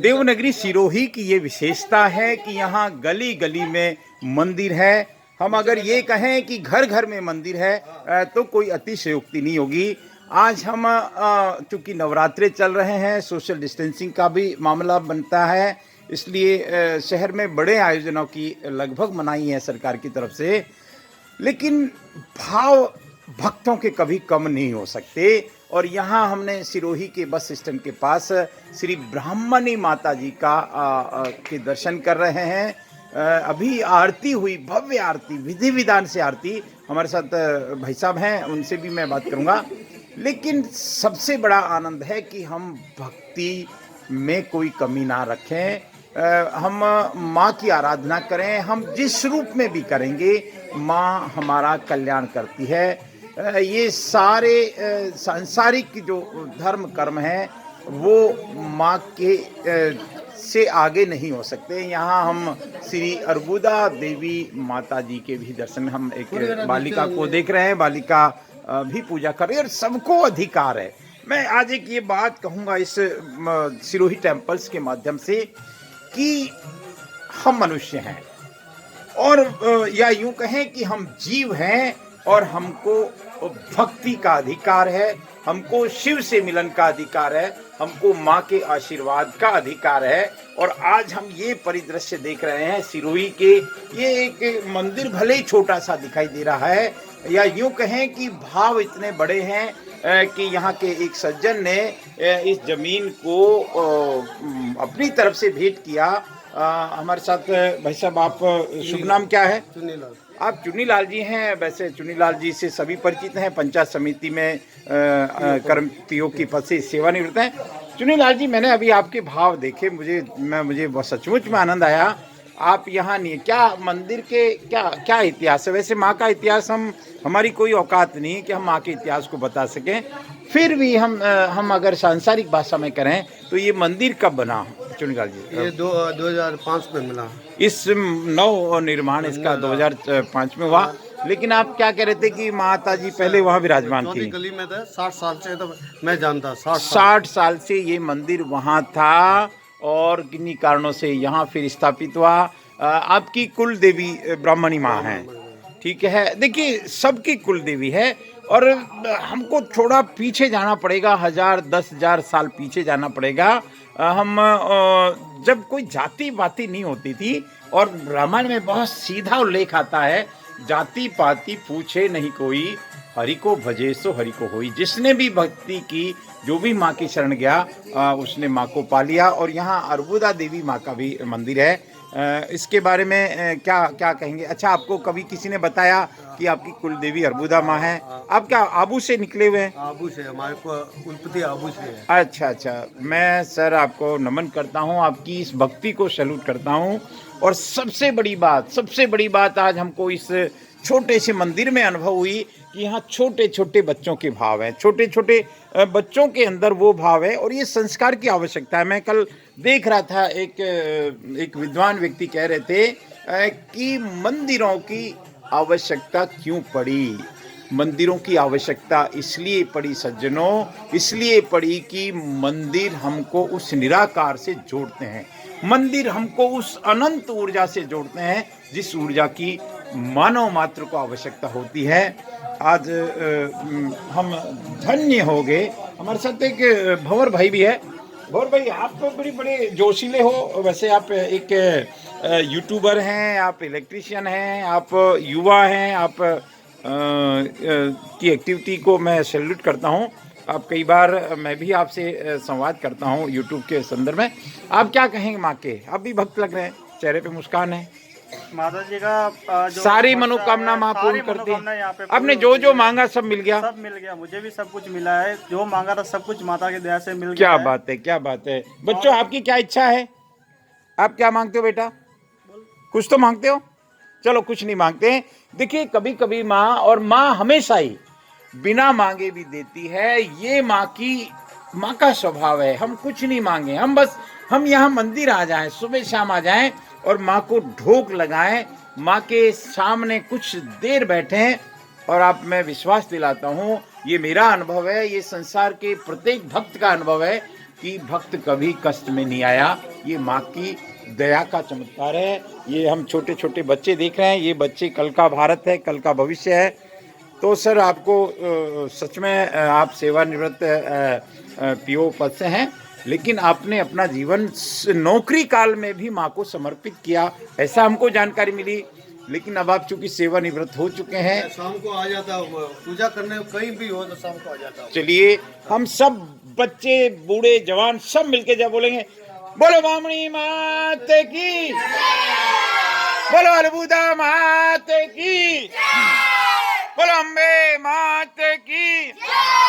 देवनगरी सिरोही की ये विशेषता है कि यहाँ गली गली में मंदिर है। हम अगर ये कहें कि घर घर में मंदिर है तो कोई अतिशयोक्ति नहीं होगी। आज हम चूँकि नवरात्रे चल रहे हैं, सोशल डिस्टेंसिंग का भी मामला बनता है, इसलिए शहर में बड़े आयोजनों की लगभग मनाही है सरकार की तरफ से। लेकिन भाव भक्तों के कभी कम नहीं हो सकते। और यहाँ हमने सिरोही के बस स्टैंड के पास श्री ब्राह्मणी माता जी के दर्शन कर रहे हैं। अभी आरती हुई, भव्य आरती, विधि विधान से आरती। हमारे साथ भाई साहब हैं, उनसे भी मैं बात करूँगा। लेकिन सबसे बड़ा आनंद है कि हम भक्ति में कोई कमी ना रखें, हम माँ की आराधना करें। हम जिस रूप में भी करेंगे, माँ हमारा कल्याण करती है। ये सारे सांसारिक जो धर्म कर्म हैं वो माँ के से आगे नहीं हो सकते। यहाँ हम श्री अर्बुदा देवी माता जी के भी दर्शन, हम एक बालिका को देख रहे हैं, बालिका भी पूजा कर रही है और सबको अधिकार है। मैं आज एक ये बात कहूँगा इस सिरोही टेम्पल्स के माध्यम से कि हम मनुष्य हैं और या यूं कहें कि हम जीव हैं और हमको भक्ति का अधिकार है, हमको शिव से मिलन का अधिकार है, हमको माँ के आशीर्वाद का अधिकार है। और आज हम ये परिदृश्य देख रहे हैं सिरोही के। ये एक मंदिर भले ही छोटा सा दिखाई दे रहा है, या यूं कहें कि भाव इतने बड़े हैं कि यहाँ के एक सज्जन ने इस जमीन को अपनी तरफ से भेंट किया। हमारे साथ भाई साहब, आप शुभ नाम क्या है? चुनीलाल। आप चुनीलाल जी हैं। वैसे चुनीलाल जी से सभी परिचित हैं, पंचायत समिति में कर्मचारियों की पद से सेवानिवृत्त हैं। चुनीलाल जी, मैंने अभी आपके भाव देखे, मुझे सचमुच में आनंद आया। आप यहाँ नहीं, क्या मंदिर के क्या इतिहास है? वैसे माँ का इतिहास हमारी कोई औकात नहीं है कि हम माँ के इतिहास को बता सकें, फिर भी हम अगर सांसारिक भाषा में करें तो ये मंदिर कब बना चुनीलाल जी? ये 2005 में मिला। इस नव निर्माण इसका 2005 में हुआ। लेकिन आप क्या कह रहे थे कि माता जी पहले वहाँ विराजमान थी? गली में थे, 60 साल से तो मैं जानता। 60 साल से ये मंदिर वहाँ था और किन्हीं कारणों से यहाँ फिर स्थापित हुआ। आपकी कुल देवी ब्राह्मणी माँ है, ठीक है। देखिए, सबकी कुल देवी है और हमको थोड़ा पीछे जाना पड़ेगा, 10,000 साल पीछे जाना पड़ेगा। हम जब कोई जाति पाति नहीं होती थी, और रामायण में बहुत सीधा उल्लेख आता है, जाति पाति पूछे नहीं कोई, हरि को भजे सो हरि को होई। जिसने भी भक्ति की, जो भी माँ की शरण गया, उसने माँ को पा लिया। और यहाँ अर्बुदा देवी माँ का भी मंदिर है। इसके बारे में क्या कहेंगे? अच्छा, आपको कभी किसी ने बताया कि आपकी कुल देवी अर्बुदा माँ है? आप क्या आबू से निकले हुए हैं? आबू से, हमारे को कुलपति आबू से है। अच्छा, मैं सर आपको नमन करता हूँ, आपकी इस भक्ति को सैल्यूट करता हूँ। और सबसे बड़ी बात आज हमको इस छोटे से मंदिर में अनुभव हुई कि यहाँ छोटे छोटे बच्चों के भाव हैं, छोटे छोटे बच्चों के अंदर वो भाव है और ये संस्कार की आवश्यकता है। मैं कल देख रहा था, एक विद्वान व्यक्ति कह रहे थे कि मंदिरों की आवश्यकता क्यों पड़ी? मंदिरों की आवश्यकता इसलिए पड़ी सज्जनों, इसलिए पड़ी कि मंदिर हमको उस निराकार से जोड़ते हैं, मंदिर हमको उस अनंत ऊर्जा से जोड़ते हैं जिस ऊर्जा की मानव मात्र को आवश्यकता होती है। आज हम धन्य हो गए। हमारे साथ एक भंवर भाई भी है। भंवर भाई, आप तो बड़े जोशीले हो। वैसे आप एक यूट्यूबर हैं, आप इलेक्ट्रीशियन हैं, आप युवा हैं, आप की एक्टिविटी को मैं सैल्यूट करता हूँ। आप कई बार, मैं भी आपसे संवाद करता हूँ यूट्यूब के संदर्भ में। आप क्या कहेंगे माँ के? आप भी भक्त लग रहे हैं, चेहरे पे मुस्कान है। माता जी का जो सारी मनोकामना माँ पूर्ण करती है। आपने जो मांगा सब मिल गया? सब मिल गया, मुझे भी सब कुछ मिला है। जो मांगा था सब कुछ माता की दया से मिल गया। क्या बात है। बच्चों, आपकी क्या इच्छा है? आप क्या मांगते हो बेटा? कुछ तो मांगते हो? चलो, कुछ नहीं मांगते। देखिए, कभी कभी माँ हमेशा ही बिना मांगे भी देती है। ये माँ का स्वभाव है। हम कुछ नहीं मांगे, हम यहाँ मंदिर आ जाएं, सुबह शाम आ जाएं और माँ को ढोक लगाएं, माँ के सामने कुछ देर बैठें। और मैं विश्वास दिलाता हूँ, ये मेरा अनुभव है, ये संसार के प्रत्येक भक्त का अनुभव है कि भक्त कभी कष्ट में नहीं आया। ये माँ की दया का चमत्कार है। ये हम छोटे छोटे बच्चे देख रहे हैं, ये बच्चे कल का भारत है, कल का भविष्य है। तो सर आपको सच में आप सेवानिवृत्त पीओ पद से हैं, लेकिन आपने अपना जीवन नौकरी काल में भी माँ को समर्पित किया, ऐसा हमको जानकारी मिली। लेकिन अब आप चूंकि सेवानिवृत्त हो चुके हैं, शाम को आ जाता हूँ पूजा करने, कहीं भी हो तो शाम को आ जाता हूँ। चलिए हम सब बच्चे बूढ़े जवान सब मिलके जब बोलेंगे बोलो बामणी मात की, बोलो अलबुदा मात की, बोलो अम्बे मात की।